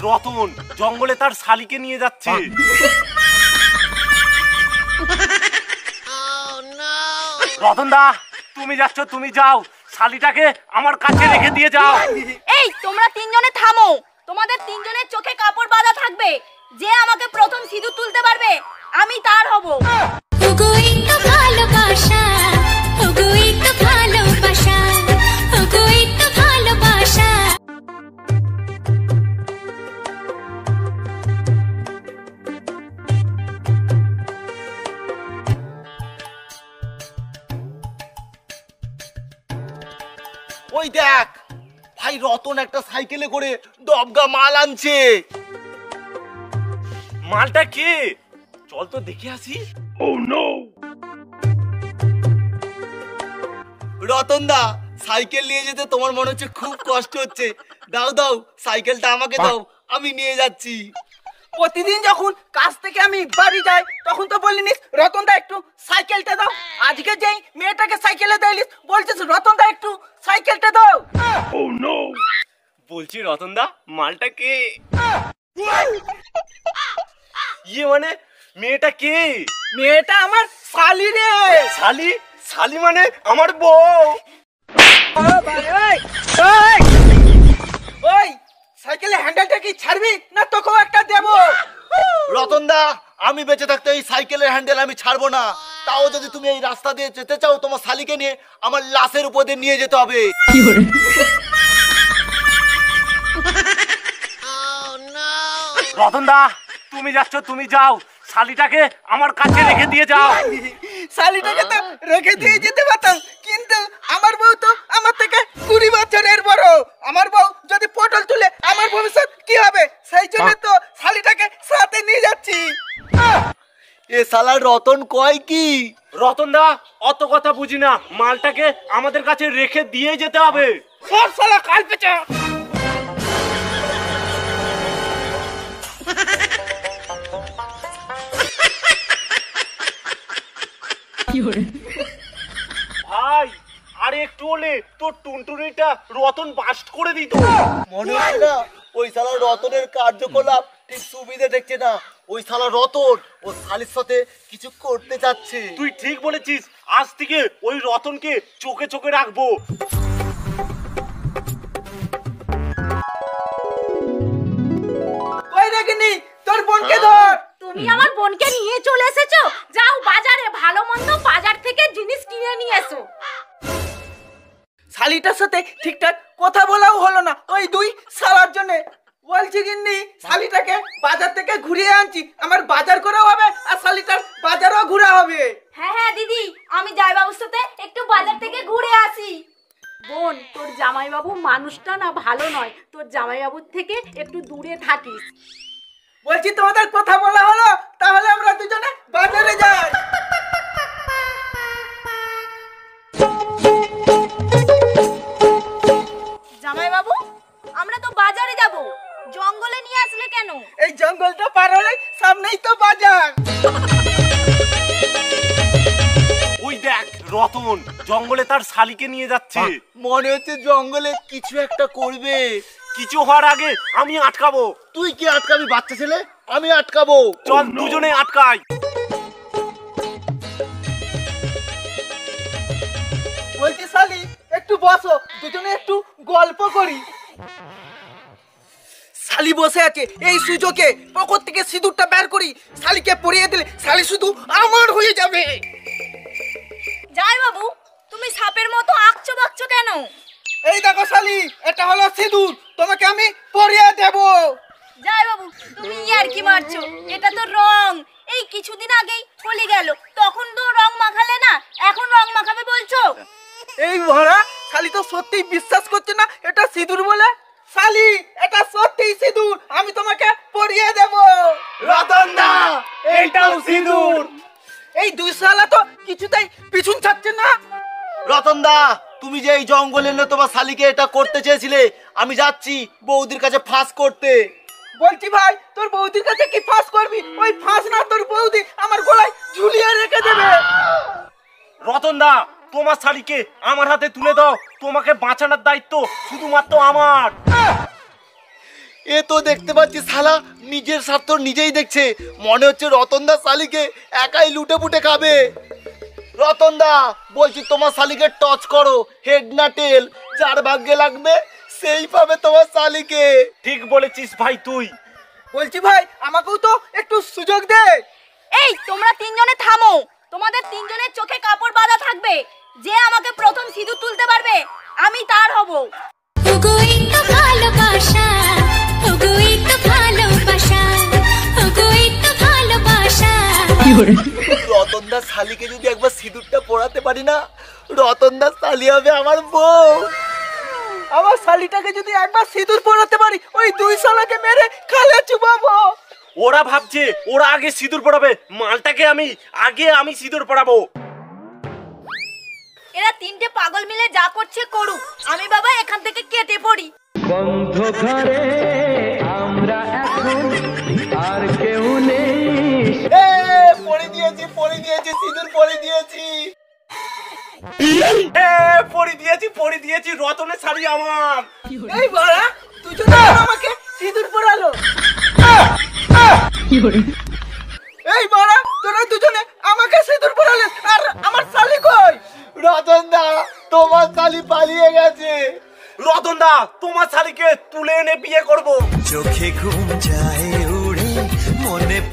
রতন জঙ্গলে তার শালিকে নিয়ে যাচ্ছে। রতন দা তুমি যাচ্ছ, তুমি যাও, শালিটাকে আমার কাছে রেখে দিয়ে যাও। এই তোমরা তিনজনে থামো, তোমাদের তিনজনের চোখে কাপড় বাঁধা থাকবে। যে আমাকে প্রথম সিঁদুর তুলতে পারবে আমি তার হব। ওই দেখ ভাই, রতন একটা সাইকেলে করে দবগা মাল আনছে। মালটা কে? চল তো দেখে আসি। Oh no! রতন দা, সাইকেল নিয়ে যেতে তোমার মনে হচ্ছে খুব কষ্ট হচ্ছে। দাও দাও, সাইকেলটা আমাকে দাও, আমি নিয়ে যাচ্ছি। প্রতিদিন যখন কাজ থেকে আমি বাড়ি যাই তখন তো বললিস রতন দা একটু সাইকেলটা দাও। আজকে যেই মেয়েটাকে সাইকেলে দিলিস বলছিস রতন দা একটু সাইকেলটা দাও। Oh no! বলছি রতন দা মালটা কে? ইয়ে মানে মেয়েটা কে? মেয়েটা আমার শালি রে। শালি? শালি মানে আমার বউ। ওই সাইকেলের হ্যান্ডেলটা কি ছাড়বি না তোকেও একটা দেব? রতন দা, আমি বেঁচে থাকতে এই সাইকেলের হ্যান্ডেল আমি ছাড়বো না। তাও যদি তুমি এই রাস্তা দিয়ে যেতে চাও, তোমার শালিকে নিয়ে আমার লাশের উপর দিয়ে নিয়ে যেতে হবে। রতন দা তুমি যাচ্ছ, তুমি যাও, শালিটাকে আমার কাছে রেখে দিয়ে যাও। শালিটাকে তো রেখে দিয়ে যেতে পারতাম, কিন্তু আমার বউ তো আমার থেকে 20 বছরের বড়। আমার বউ যদি পটল তুলে আমার ভবিষ্যৎ কি হবে? সেই জন্য তো শালিটাকে সাথে নিয়ে যাচ্ছি। এ শালা রতন কয় কি? রতন দা অত কথা বুঝি না, মালটাকে আমাদের কাছে রেখে দিয়ে যেতে হবে। সর শালা কাল পেঁচা। ভাই আরে একটু হলে তোর টুনটুনিটা রতন বাস্ট করে দিত। মনে হচ্ছে না ওই শালা রতনের কার্যকলাপ ঠিক সুবিধা দেখছে না। ওই শালা রতন ও শালির সাথে কিছু করতে যাচ্ছে। তুই ঠিক বলেছিস, আজ থেকে ওই রতনকে চোখে চোখে রাখবো। ওই দেখিনি তোর বোনকে ধর। তুমি আমার বোনকে নিয়ে চলে এসেছো, যাও বাজারে ভালো মন্দ বাজার থেকে জিনিস কিনে নিয়ে এসো। শালিটার সাথে ঠিকঠাক কথা বলাও হলো না ওই দুই শালার জন্য। বলছি গিন্নি শালিটাকে বাজার থেকে ঘুরিয়ে আনছি, আমার বাজার করাও হবে আর শালিটার বাজারও ঘোরা হবে। হ্যাঁ হ্যাঁ দিদি, আমি যাই বাবুর সাথে একটু বাজার থেকে ঘুরে আসি। বোন তোর জামাইবাবু মানুষটা না ভালো নয়, তোর জামাইবাবুর থেকে একটু দূরে থাকিস। বলছি তোমাদের কথা বলা হলো, তাহলে আমরা দুজনে বাজারে যাই। জামাইবাবু আমরা তো বাজারে যাব, জঙ্গলে নিয়ে আসলে কেন? এই জঙ্গলটা পার হলে সামনেই তো বাজার। ওই দেখ রতন জঙ্গলে তার শালিকে নিয়ে যাচ্ছে। মনে হচ্ছে জঙ্গলে কিছু একটা করবে। কিছু হওয়ার আগে আমি আটকাবো। তুই কি আটকাবি বাচ্চা ছেলে? আমি আটকাবো। চল দুজনে আটকাই। বলছি শালি একটু বসো, দুজনে একটু গল্প করি। শালি বসে আছে, এই সুযোগে পকেট থেকে সিঁদুরটা বের করি, শালিকে পরিয়ে দিলে শালি শুধু আমার হয়ে যাবে। জামাইবাবু তুমি সাপের মতো আঁকছো বাকছো কেন? এই দেখো শালি, এটা হলো সিঁদুর, তোমাকে আমি পরিয়ে দেব। জামাইবাবু তুমি আর কি মারছো? এটা তো রং। এই কিছুদিন আগেই হোলি গেল, তখন তো রং মাখালে না, এখন রং মাখাবে বলছো? এই ভরা শালি তো সত্যি বিশ্বাস করছে না এটা সিঁদুর বলে। শালি এটা সত্যি সিঁদুর, আমি তোমাকে পরিয়ে দেব। রতন দা এইটাও সিঁদুর। এই দুই শালা তো কিছুতেই পিছন ছাড়ছে না। রতন দা, তুমি যে এই জঙ্গলে এনে তোমার শালিকে এটা করতে চেয়েছিলে, আমি যাচ্ছি বৌদির কাছে ফাঁস করতে। বলছি ভাই, তোর বৌদির কাছে কি ফাঁস করবি? ওই ফাঁস না তোর বৌদি আমার গলায় ঝুলিয়ে রেখে দেবে। রতন দা তোমার শালিকে আমার হাতে তুলে দাও, তোমাকে বাঁচানোর দায়িত্ব শুধুমাত্র আমার। এ তো দেখতে পাচ্ছি শালা নিজের স্বার্থ নিজেই দেখছে, মনে হচ্ছে রতনদা শালিকে একাই লুটে পুটে খাবে। রতনদা বলছি তোমার শালিকে টচ করো, হেড না টেল, যার ভাগ্যে লাগবে সেই পাবে তোমার শালিকে। ঠিক বলেছিস ভাই তুই। বলছি ভাই আমাকেও তো একটু সুযোগ দে। এই তোমরা তিনজনে থামো, তোমাদের তিনজনের চোখে কাপড় বাঁধা থাকবে, যে আমাকে প্রথম সিঁদুর তুলতে পারবে আমি তার হব। ওগো এই তো ভালোবাসা, ওগো এই তো ভালোবাসা, ওগো এই তো ভালোবাসা। রতনদা শালিকে যদি একবার সিঁদুরটা পরাতে পারি না, রতনদা শালি হবে আমার বউ। আমার শালিটাকে যদি একবার সিঁদুর পরাতে পারি, ওই দুই শালাকে মেরে খালে চুবাবো। ওরা ভাবছে ওরা আগে সিঁদুর পড়াবে, মালটাকে আমি সিঁদুর পড়াবো। এরা তিনটে পাগল মিলে যা করছে করুক, আমি বাবা এখান থেকে কেটে পড়ি। পরে দিয়েছি সিঁদুর পরে দিয়েছি। পরে দিয়েছি রতনের শাড়ি আমার। এই বড়া দুজনে আমাকে সিঁদুর পরালো। এই বড়া তোরা দুজনে আমাকে সিঁদুর পরালে, আর আমার শালি কই? রতনদা তোমার শালি পালিয়ে গেছে। রতনদা তোমার শাড়িকে তুলে এনে বিয়ে করব। চোখে ঘুম যায়